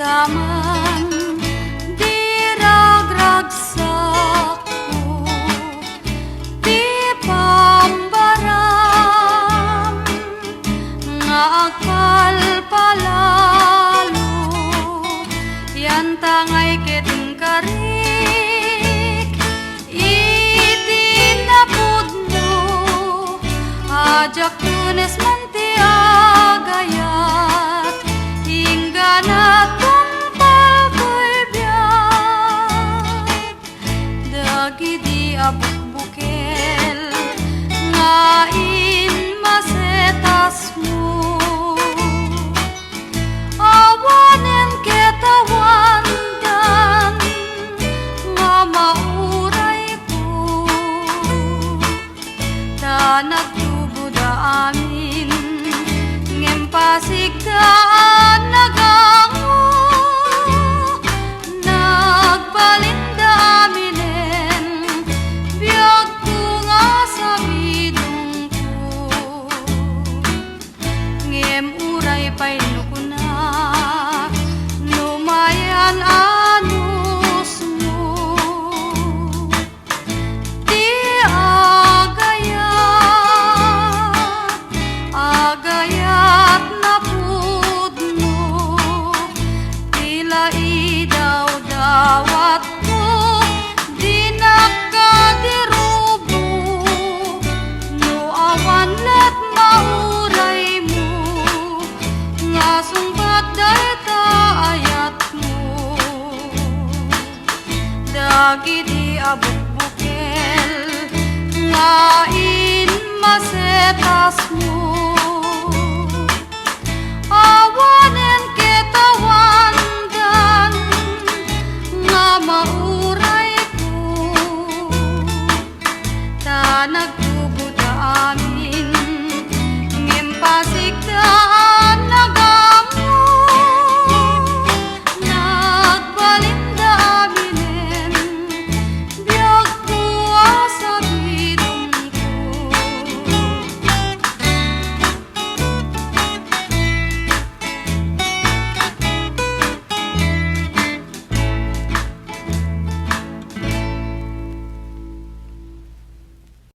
saman di ragragsak ko, di pambaram nga agpalpalalo, yan tangay keteng karik itinapudno, ajak tunes mantiagayat ingganat dagiti abukbukel ngain masetas mo, awanen ketawan dan nga mauray ko, ta nagtubod amin ngem pasigdaan nagango, nagbalinda amin biyag ko nga sa bidong ko, ngem uray pa'y nukunak lumayan anus mo, di agayat na pudno, tila idaw dawat ko, di nakadirubo, no awan let mauray mo, nga sumbat dayta ayat mo, dagiti abukbukel ngain masetas mo.